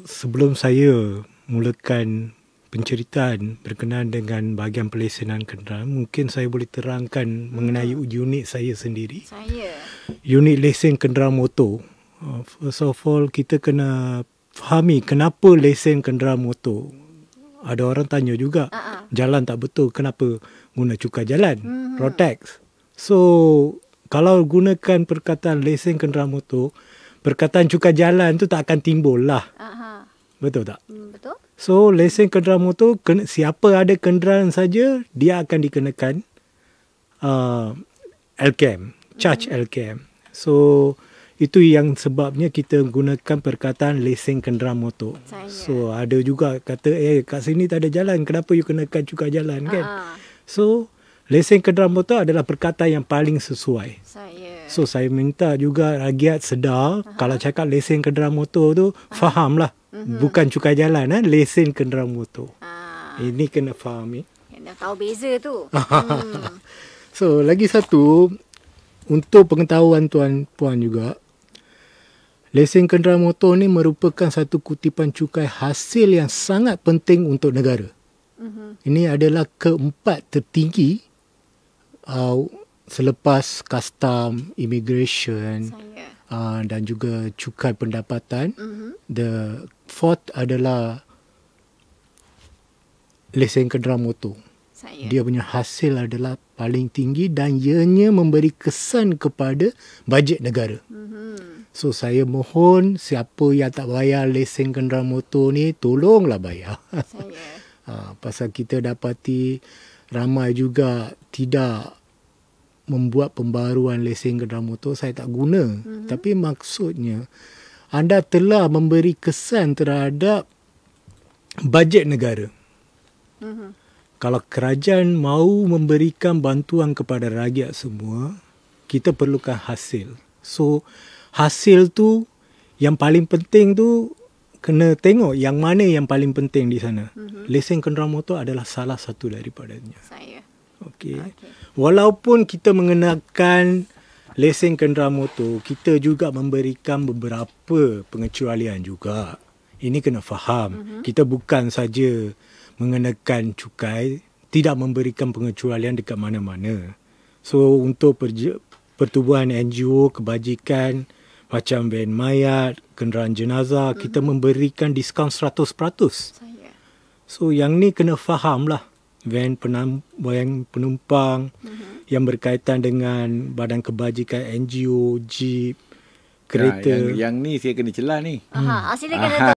sebelum saya mulakan penceritaan berkenaan dengan bahagian pelesenan kenderaan, mungkin saya boleh terangkan mengenai unit saya sendiri. Unit lesen kenderaan motor. First of all, kita kena fahami kenapa lesen kenderaan motor. Ada orang tanya juga, jalan tak betul, kenapa guna cukai jalan, road tax. So, kalau gunakan perkataan lesen kenderaan motor, perkataan cukai jalan tu tak akan timbul lah. Betul tak? Betul. So, lesen kenderaan motor, siapa ada kenderaan saja, dia akan dikenakan LCAM, charge LCAM. So, itu yang sebabnya kita gunakan perkataan lesen kenderaan motor. So, ada juga kata, kat sini tak ada jalan, kenapa you kenakan cukai jalan kan? So, lesen kenderaan motor adalah perkataan yang paling sesuai. So, saya minta juga rakyat sedar, kalau cakap lesen kenderaan motor tu, fahamlah. Bukan cukai jalan, lesen kenderaan motor. Ini kena fahami. Kena tahu beza tu. So, lagi satu, untuk pengetahuan tuan-puan juga, lesen kenderaan motor ni merupakan satu kutipan cukai hasil yang sangat penting untuk negara. Ini adalah keempat tertinggi selepas custom, immigration dan juga cukai pendapatan. The fourth adalah lesen kenderaan motor. Dia punya hasil adalah paling tinggi dan ianya memberi kesan kepada bajet negara. So, saya mohon siapa yang tak bayar lesen kenderaan motor ni, tolonglah bayar. Pasal kita dapati ramai juga tidak membuat pembaruan lesen kenderaan motor, saya tak guna. Tapi maksudnya, anda telah memberi kesan terhadap bajet negara. Kalau kerajaan mahu memberikan bantuan kepada rakyat semua, kita perlukan hasil. So, hasil tu yang paling penting tu kena tengok yang mana yang paling penting di sana. Lesen kenderaan motor adalah salah satu daripadanya. Okey. Walaupun kita mengenakan lesen kenderaan motor, kita juga memberikan beberapa pengecualian juga. Ini kena faham. Kita bukan saja mengenakan cukai, tidak memberikan pengecualian dekat mana-mana. So, untuk pertubuhan NGO, kebajikan, macam van mayat, kenderaan jenazah, kita memberikan diskaun 100%. So, yang ni kena faham lah. Van penumpang yang berkaitan dengan badan kebajikan NGO, jeep, kereta. Yang ni saya kena celah ni. Silakan.